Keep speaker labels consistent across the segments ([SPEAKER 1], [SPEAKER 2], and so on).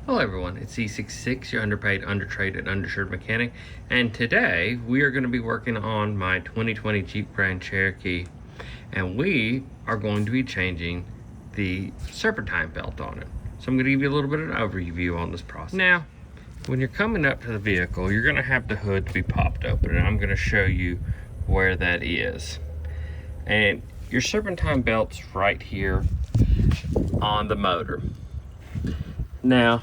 [SPEAKER 1] Hello everyone, it's E66, your underpaid, undertraded, undershirt mechanic, and today we are going to be working on my 2020 Jeep Grand Cherokee, and we are going to be changing the Serpentine belt on it. So I'm going to give you a little bit of an overview on this process. Now, when you're coming up to the vehicle, you're going to have the hood to be popped open, and I'm going to show you where that is. And your Serpentine belt's right here on the motor. Now,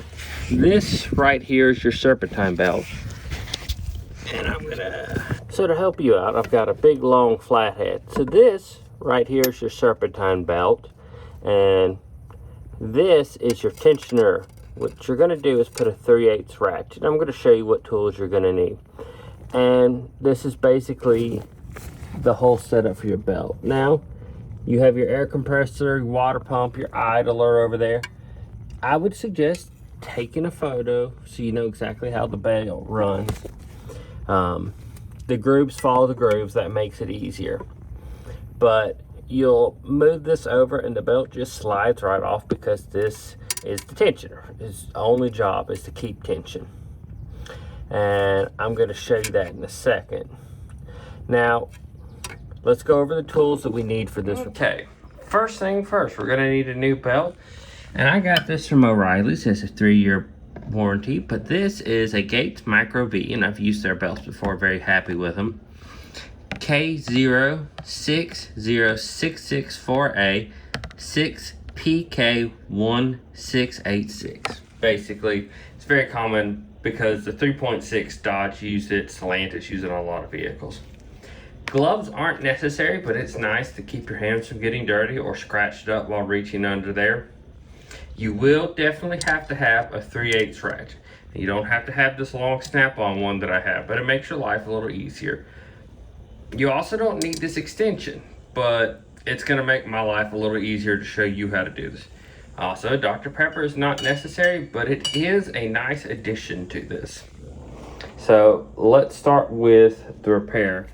[SPEAKER 1] this right here is your Serpentine belt. And so to help you out, I've got a big long flathead. So this right here is your Serpentine belt. And this is your tensioner. What you're gonna do is put a 3/8 ratchet. I'm gonna show you what tools you're gonna need. And this is basically the whole setup for your belt. Now, you have your air compressor, your water pump, your idler over there. I would suggest taking a photo so you know exactly how the belt runs. The grooves follow the grooves, that makes it easier. But you'll move this over and the belt just slides right off because this is the tensioner. Its only job is to keep tension. And I'm going to show you that in a second. Now, let's go over the tools that we need for this. Okay, first thing first, we're going to need a new belt. And I got this from O'Reilly's. It's a 3-year warranty, but this is a Gates Micro V, and I've used their belts before, very happy with them. K060664A 6PK1686. Basically, it's very common because the 3.6 Dodge used it, Stellantis used it on a lot of vehicles. Gloves aren't necessary, but it's nice to keep your hands from getting dirty or scratched up while reaching under there. You will definitely have to have a 3/8 ratchet. You don't have to have this long snap-on one that I have, but it makes your life a little easier. You also don't need this extension, but it's going to make my life a little easier to show you how to do this. Also, Dr. Pepper is not necessary, but it is a nice addition to this. So let's start with the repair.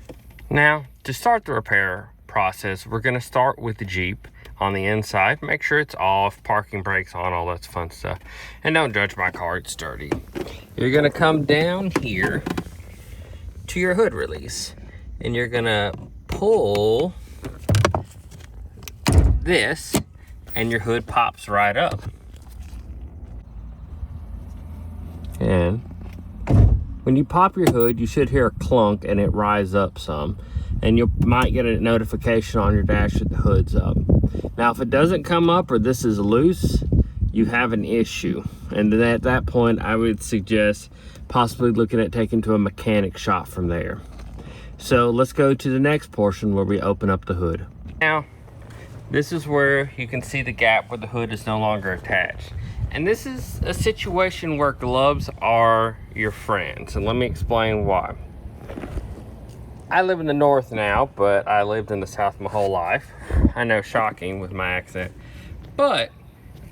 [SPEAKER 1] Now, to start the repair process, we're going to start with the Jeep. On the inside, make sure it's off, parking brakes on, all that fun stuff. And don't judge my car, it's dirty. You're gonna come down here to your hood release, and you're gonna pull this, and your hood pops right up. And when you pop your hood, you should hear a clunk and it rise up some. And you might get a notification on your dash that the hood's up. Now, if it doesn't come up or this is loose, you have an issue. And then at that point, I would suggest possibly looking at taking to a mechanic shop from there. So let's go to the next portion where we open up the hood. Now, this is where you can see the gap where the hood is no longer attached. And this is a situation where gloves are your friends. And let me explain why. I live in the north now, but I lived in the south my whole life. I know, shocking with my accent. But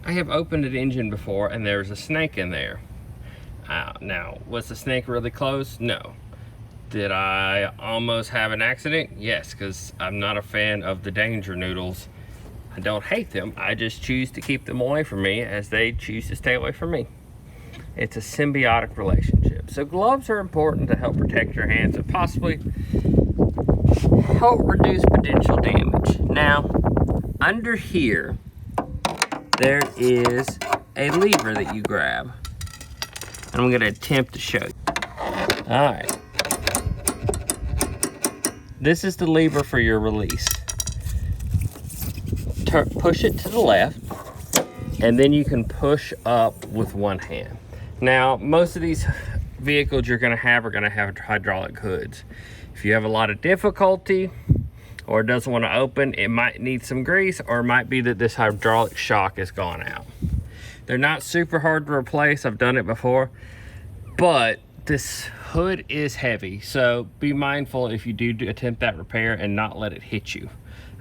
[SPEAKER 1] I have opened an engine before and there's a snake in there. Now, was the snake really close? No. Did I almost have an accident? Yes, because I'm not a fan of the danger noodles. I don't hate them, I just choose to keep them away from me as they choose to stay away from me. It's a symbiotic relationship. So gloves are important to help protect your hands and possibly help reduce potential damage. Now, under here, there is a lever that you grab. And I'm gonna attempt to show you. All right. This is the lever for your release. Push it to the left, and then you can push up with one hand. Now, most of these vehicles you're gonna have are gonna have hydraulic hoods. If you have a lot of difficulty or it doesn't want to open, it might need some grease, or it might be that this hydraulic shock has gone out. They're not super hard to replace, I've done it before, but this hood is heavy, so be mindful if you do attempt that repair and not let it hit you.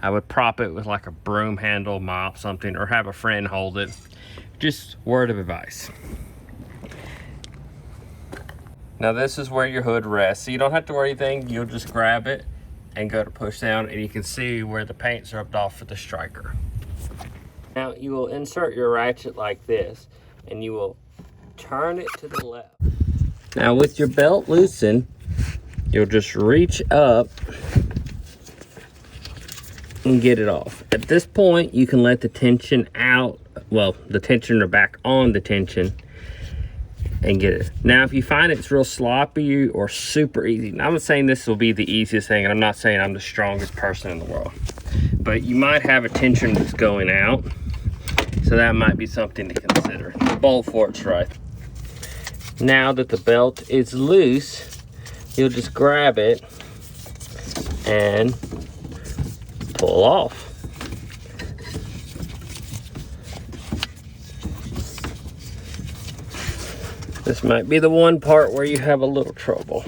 [SPEAKER 1] I would prop it with like a broom handle, mop, something, or have a friend hold it. Just word of advice. Now this is where your hood rests, so you don't have to worry anything. You'll just grab it and go to push down, and you can see where the paint's rubbed off for the striker. Now you will insert your ratchet like this, and you will turn it to the left. Now with your belt loosened, you'll just reach up and get it off. At this point, you can let the tension out, well, the tensioner back on the tension, and get it. Now, if you find it's real sloppy or super easy, and I'm not saying this will be the easiest thing, and I'm not saying I'm the strongest person in the world, but you might have a tension that's going out, so that might be something to consider. The bolt for it's right. Now that the belt is loose, you'll just grab it and pull off. This might be the one part where you have a little trouble.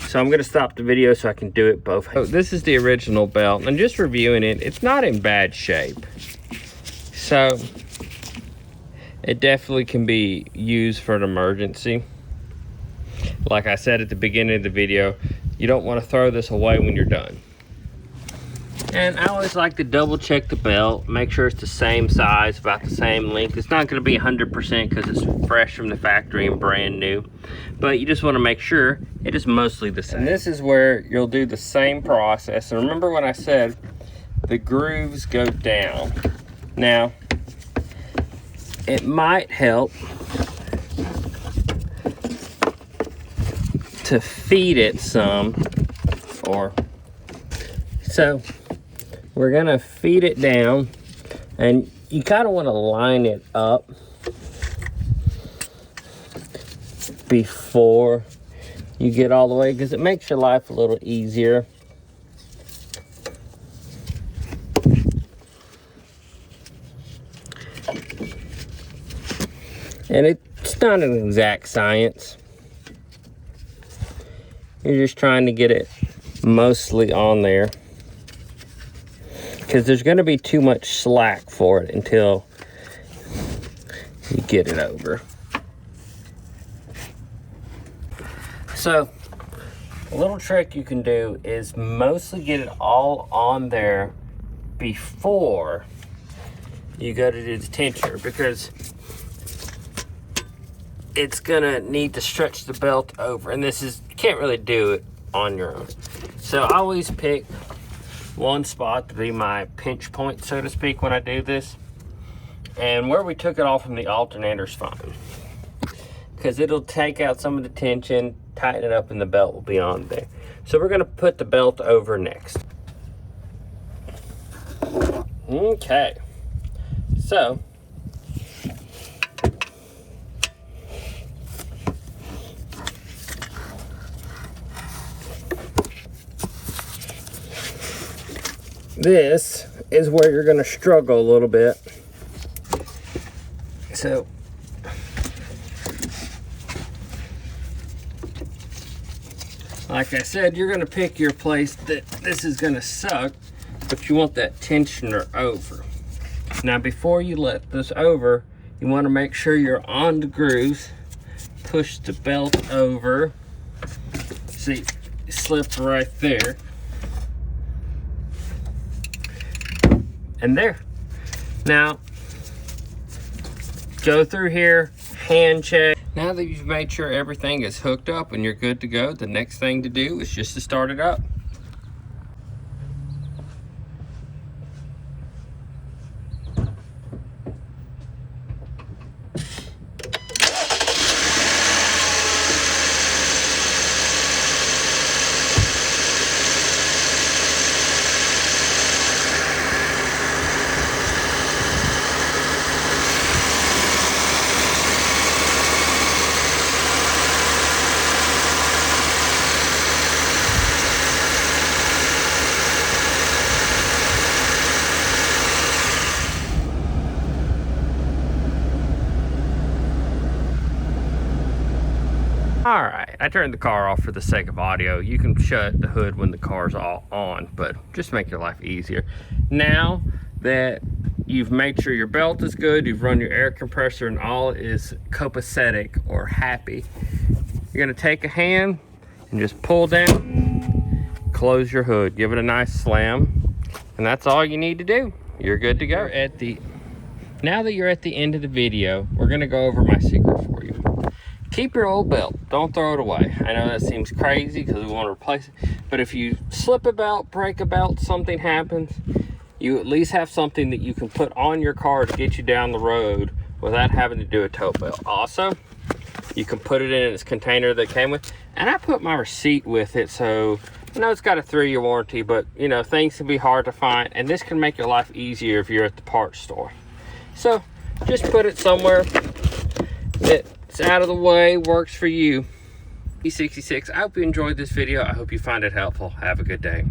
[SPEAKER 1] So I'm gonna stop the video so I can do it both. So this is the original belt, and just reviewing it, it's not in bad shape. So it definitely can be used for an emergency. Like I said at the beginning of the video, you don't want to throw this away when you're done. And I always like to double check the belt, make sure it's the same size, about the same length. It's not going to be 100% because it's fresh from the factory and brand new, but you just want to make sure it is mostly the same. And this is where you'll do the same process. And remember when I said the grooves go down. Now, it might help to feed it some, or so we're gonna feed it down, and you kind of want to line it up before you get all the way, because it makes your life a little easier. And it's not an exact science. You're just trying to get it mostly on there, because there's going to be too much slack for it until you get it over. So a little trick you can do is mostly get it all on there before you go to do the tensioner, because it's gonna need to stretch the belt over, and you can't really do it on your own. So I always pick one spot to be my pinch point, so to speak, when I do this. And where we took it off from the alternator is fine, because it'll take out some of the tension, tighten it up, and the belt will be on there. So we're gonna put the belt over next. Okay, so this is where you're going to struggle a little bit. So like I said, you're going to pick your place that this is going to suck, but you want that tensioner over. Now before you let this over, you want to make sure you're on the grooves. Push the belt over. See, it slipped right there. And there. Now, go through here, hand check. Now that you've made sure everything is hooked up and you're good to go, the next thing to do is just to start it up. All right, I turned the car off for the sake of audio. You can shut the hood when the car's all on, but just make your life easier. Now that you've made sure your belt is good, you've run your air compressor and all is copacetic or happy, you're gonna take a hand and just pull down, close your hood, give it a nice slam, and that's all you need to do. You're good to go. At the Now that you're at the end of the video, we're gonna go over my secret for you. Keep your old belt, don't throw it away. I know that seems crazy because we want to replace it, but if you slip a belt, break a belt, something happens, you at least have something that you can put on your car to get you down the road without having to do a tow belt. Also, you can put it in its container that came with, and I put my receipt with it, so I know it's got a 3-year warranty, but you know, things can be hard to find, and this can make your life easier if you're at the parts store. So just put it somewhere that it's out of the way, works for you. V66, I hope you enjoyed this video. I hope you find it helpful. Have a good day.